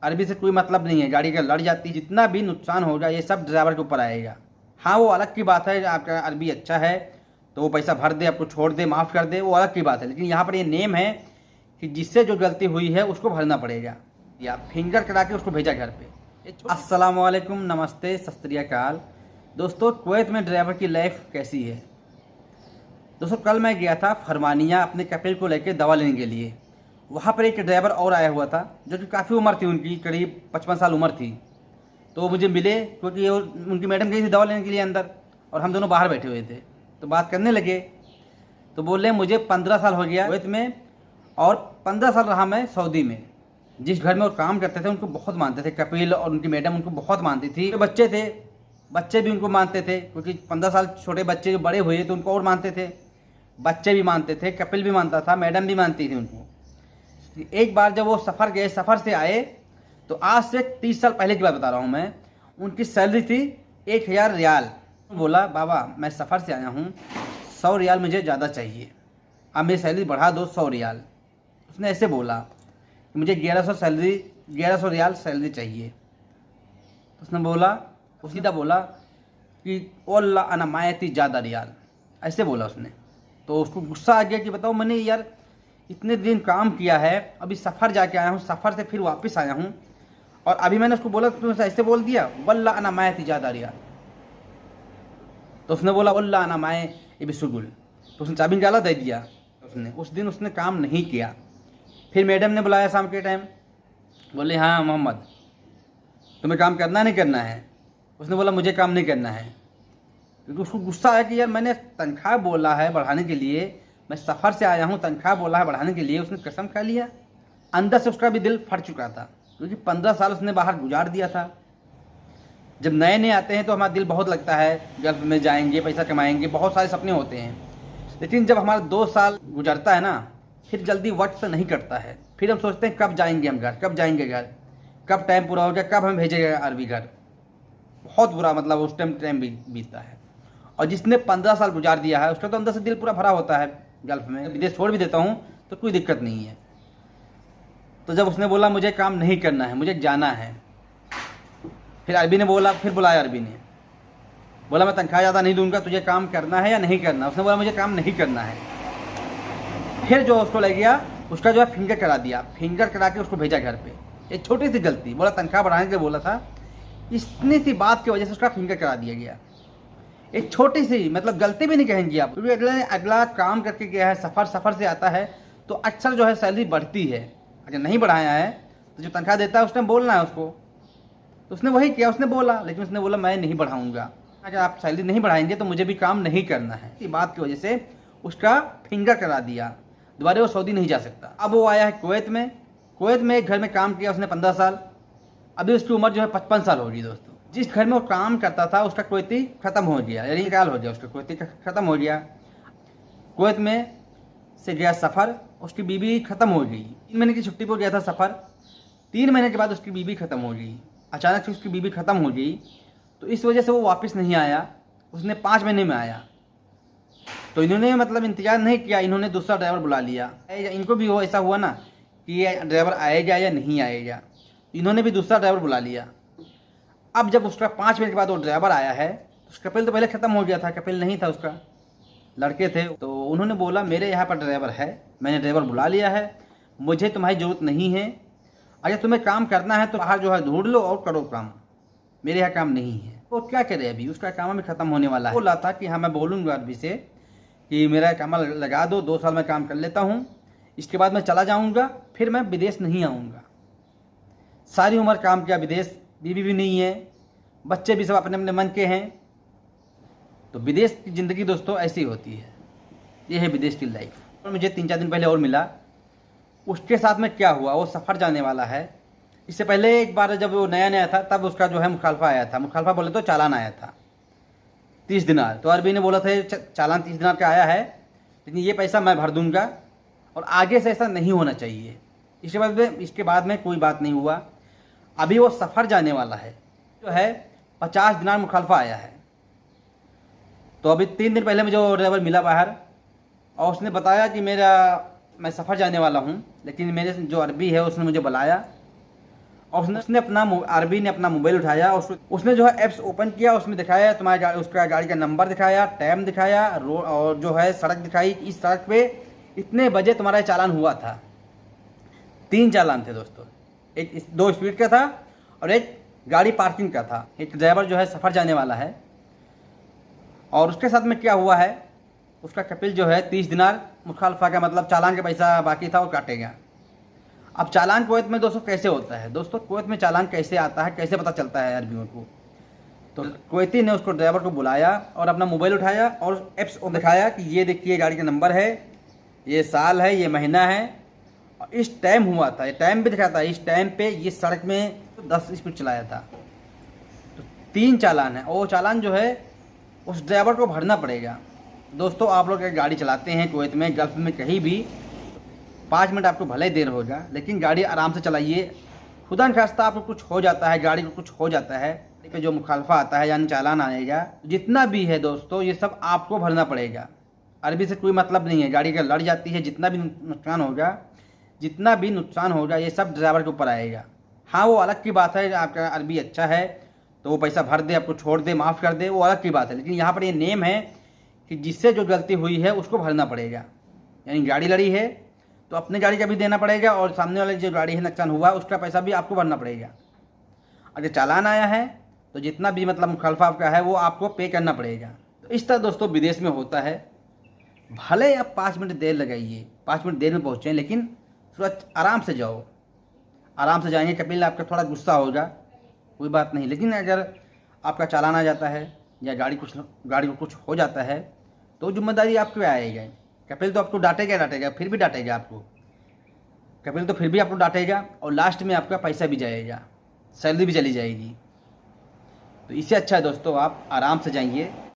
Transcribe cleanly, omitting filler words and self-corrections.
अरबी से कोई मतलब नहीं है, गाड़ी का लड़ जाती, जितना भी नुकसान होगा ये सब ड्राइवर के ऊपर आएगा। हाँ वो अलग की बात है, आपका अरबी अच्छा है तो वो पैसा भर दे, आपको छोड़ दे, माफ़ कर दे, वो अलग की बात है। लेकिन यहाँ पर ये नेम है कि जिससे जो गलती हुई है उसको भरना पड़ेगा, या फिंगर करा के उसको भेजा घर पे। अस्सलाम वालेकुम, नमस्ते, सत श्री अकाल। दोस्तों, कुवैत में ड्राइवर की लाइफ कैसी है? दोस्तों, कल मैं गया था फरमानिया अपने कपिल को लेकर दवा लेने के लिए। वहाँ पर एक ड्राइवर और आया हुआ था जो कि काफ़ी उम्र थी उनकी, करीब 55 साल उम्र थी। तो मुझे मिले क्योंकि उनकी मैडम गई थी दवा लेने के लिए अंदर, और हम दोनों बाहर बैठे हुए थे। तो बात करने लगे तो बोले मुझे 15 साल हो गया कुवैत में, और 15 साल रहा मैं सऊदी में। जिस घर में वो काम करते थे उनको बहुत मानते थे, कपिल और उनकी मैडम उनको बहुत मानती थी। बच्चे थे, बच्चे भी उनको मानते थे, क्योंकि 15 साल छोटे बच्चे जो बड़े हुए तो उनको और मानते थे। बच्चे भी मानते थे, कपिल भी मानता था, मैडम भी मानती थी उनको। एक बार जब वो सफ़र गए, सफ़र से आए, तो आज से 30 साल पहले की बात बता रहा हूँ मैं, उनकी सैलरी थी 1000 रियाल। बोला बाबा मैं सफ़र से आया हूँ, 100 रियाल मुझे ज़्यादा चाहिए, अब मेरी सैलरी बढ़ा दो 100 रियाल। उसने ऐसे बोला कि मुझे 1100 रियाल सैलरी चाहिए। उसने बोला, सीधा बोला कि ओल्ला अना मायती ज़्यादा रियाल, ऐसे बोला उसने। तो उसको गुस्सा आ गया कि बताओ मैंने यार इतने दिन काम किया है, अभी सफ़र जाके आया हूँ, सफ़र से फिर वापस आया हूँ, और अभी मैंने उसको बोला तुमने ऐसे बोल दिया, वल्ला अना मायती ज़्यादा रियाल। तो उसने बोला वल्ला अना माए ये बिसुगुल। तो उसने चाबी निकाला, दे दिया। उस दिन उसने काम नहीं किया। फिर मैडम ने बुलाया शाम के टाइम, बोले हाँ मोहम्मद तुम्हें काम करना नहीं करना है? उसने बोला मुझे काम नहीं करना है, क्योंकि उसको गुस्सा आया कि यार मैंने तनख्वाह बोला है बढ़ाने के लिए, मैं सफ़र से आया हूँ, तनख्वाह बोला है बढ़ाने के लिए, उसने कसम खा लिया। अंदर से उसका भी दिल फट चुका था, क्योंकि 15 साल उसने बाहर गुजार दिया था। जब नए नए आते हैं तो हमारा दिल बहुत लगता है, गल्फ में जाएंगे, पैसा कमाएंगे, बहुत सारे सपने होते हैं। लेकिन जब हमारा 2 साल गुजरता है ना, फिर जल्दी वक्त से नहीं कटता है। फिर हम सोचते हैं कब जाएंगे हम घर, कब जाएंगे घर, कब टाइम पूरा हो गया, कब हमें भेजेगा अरबी घर। बहुत बुरा मतलब उस टाइम बीतता है। और जिसने 15 साल गुजार दिया है उसका तो अंदर से दिल पूरा भरा होता है। गल्फ में विदेश छोड़ भी देता हूँ तो कोई दिक्कत नहीं है। तो जब उसने बोला मुझे काम नहीं करना है, मुझे जाना है, फिर अरबी ने बोला, फिर बुलाया अरबी ने, बोला मैं तनख्वाह ज़्यादा नहीं दूंगा, तुझे काम करना है या नहीं करना? उसने बोला मुझे काम नहीं करना है। फिर जो उसको लग गया, उसका जो है फिंगर करा दिया, फिंगर करा के उसको भेजा घर पे। एक छोटी सी गलती, बोला तनख्वाह बढ़ाने के लिए बोला था, इतनी सी बात की वजह से उसका फिंगर करा दिया गया। एक छोटी सी मतलब गलती भी नहीं कहेंगे आप, क्योंकि अगला काम करके गया है, सफ़र से आता है तो अक्सर जो है सैलरी बढ़ती है। अगर नहीं बढ़ाया है तो जो तनख्वाह देता है उस टाइम बोलना है उसको। तो उसने वही किया, उसने बोला, लेकिन उसने बोला मैं नहीं बढ़ाऊंगा, अगर आप सैलरी नहीं बढ़ाएंगे तो मुझे भी काम नहीं करना है। इसी बात की वजह से उसका फिंगर करा दिया, दोबारा वो सऊदी नहीं जा सकता। अब वो आया है कुवैत में। कुवैत में एक घर में काम किया उसने 15 साल, अभी उसकी उम्र जो है 55 साल होगी। दोस्तों, जिस घर में वो काम करता था उसका कुवैती ख़त्म हो गया, यानी इंतकाल हो गया, उसका कुवैती ख़त्म हो गया। कुवैत में से गया सफ़र, उसकी बीवी ख़त्म हो गई। 3 महीने की छुट्टी पर गया था सफ़र, 3 महीने के बाद उसकी बीवी ख़त्म हो गई। अचानक से उसकी बीवी ख़त्म हो गई, तो इस वजह से वो वापस नहीं आया, उसने 5 महीने में आया। तो इन्होंने मतलब इंतजार नहीं किया, इन्होंने दूसरा ड्राइवर बुला लिया। इनको भी ऐसा हुआ ना कि ये ड्राइवर आएगा या नहीं आएगा, इन्होंने भी दूसरा ड्राइवर बुला लिया। अब जब उसका 5 मिनट के बाद वो ड्राइवर आया है, तो कपिल तो पहले ख़त्म हो गया था, कपिल नहीं था उसका, लड़के थे। तो उन्होंने बोला मेरे यहाँ पर ड्राइवर है, मैंने ड्राइवर बुला लिया है, मुझे तुम्हारी ज़रूरत नहीं है, अगर तुम्हें काम करना है तो बाहर जो है ढूंढ लो और करो काम, मेरे यहाँ काम नहीं है। तो क्या करे, अभी उसका काम भी ख़त्म होने वाला है। बोला था कि हाँ मैं बोलूँगा अरबी से कि मेरा काम लगा दो, 2 साल में काम कर लेता हूँ, इसके बाद मैं चला जाऊँगा, फिर मैं विदेश नहीं आऊँगा। सारी उम्र काम किया विदेश, बीवी भी नहीं है, बच्चे भी सब अपने अपने मन के हैं। तो विदेश की ज़िंदगी दोस्तों ऐसी होती है, ये है विदेश की लाइफ। और मुझे 3-4 दिन पहले और मिला, उसके साथ में क्या हुआ, वो सफ़र जाने वाला है। इससे पहले एक बार जब वो नया नया था तब उसका जो है मुखालफा आया था, मुखालफा बोले तो चालान आया था 30 दिनार। तो अरबी ने बोला था चालान 30 दिनार का आया है, लेकिन ये पैसा मैं भर दूंगा और आगे से ऐसा नहीं होना चाहिए। इसके बाद में कोई बात नहीं हुआ। अभी वो सफ़र जाने वाला है, जो है 50 दिनार मुखालफा आया है। तो अभी 3 दिन पहले मुझे वो ड्राइवर मिला बाहर, और उसने बताया कि मैं सफ़र जाने वाला हूँ, लेकिन मेरे जो अरबी है उसने मुझे बुलाया और उसने अपना आरबी ने अपना मोबाइल उठाया और उसने जो है ऐप्स ओपन किया, उसमें दिखाया तुम्हारा उसका गाड़ी का नंबर दिखाया, टाइम दिखाया, और जो है सड़क दिखाई, इस सड़क पे इतने बजे तुम्हारा चालान हुआ था। 3 चालान थे दोस्तों, एक 2 स्पीड का था और एक गाड़ी पार्किंग का था। एक ड्राइवर जो है सफ़र जाने वाला है और उसके साथ में क्या हुआ है, उसका कपिल जो है 30 दिनार मुखालफा का मतलब चालान का पैसा बाकी था वो काटेगा। अब चालान कुवैत में दोस्तों कैसे होता है, दोस्तों कुवैत में चालान कैसे आता है, कैसे पता चलता है अरबियों को। तो कुवैती ने उसको ड्राइवर को बुलाया और अपना मोबाइल उठाया और एप्स को दिखाया कि ये देखिए गाड़ी का नंबर है, ये साल है, ये महीना है और इस टाइम हुआ था, ये टाइम भी दिखाता है, इस टाइम पे ये सड़क में 10 स्पीड चलाया था। तो 3 चालान है और वो चालान जो है उस ड्राइवर को भरना पड़ेगा। दोस्तों आप लोग अगर गाड़ी चलाते हैं कुवैत में, गल्फ में, कहीं भी, 5 मिनट आपको भले ही देर होगा लेकिन गाड़ी आराम से चलाइए। खुदा न खास्ता आपको कुछ हो जाता है, गाड़ी को कुछ हो जाता है, पे जो मुखालफा आता है यानी चालान आएगा, जितना भी है दोस्तों ये सब आपको भरना पड़ेगा। अरबी से कोई मतलब नहीं है, गाड़ी का लड़ जाती है, जितना भी नुकसान होगा ये सब ड्राइवर के ऊपर आएगा। हाँ वो अलग की बात है, आपका अरबी अच्छा है तो वो पैसा भर दे, आपको छोड़ दे, माफ़ कर दे, वो अलग की बात है। लेकिन यहाँ पर ये नेम है कि जिससे जो गलती हुई है उसको भरना पड़ेगा। यानी गाड़ी लड़ी है तो अपने गाड़ी का भी देना पड़ेगा और सामने वाले जो गाड़ी है नुकसान हुआ है उसका पैसा भी आपको भरना पड़ेगा। अगर चालान आया है तो जितना भी मतलब मुखालफा आपका है वो आपको पे करना पड़ेगा। तो इस तरह दोस्तों विदेश में होता है। भले आप 5 मिनट देर लगाइए, 5 मिनट देर में पहुँचें, लेकिन थोड़ा आराम से जाओ, आराम से जाएंगे। कपिल आपका थोड़ा गुस्सा होगा, कोई बात नहीं, लेकिन अगर आपका चालान आ जाता है या गाड़ी को कुछ हो जाता है तो जिम्मेदारी आपके पे आएगा। कपिल तो आपको डांटेगा, फिर भी डांटेगा आपको, कपिल तो फिर भी आपको डांटेगा और लास्ट में आपका पैसा भी जाएगा, सैलरी भी चली जाएगी। तो इससे अच्छा है दोस्तों आप आराम से जाइए।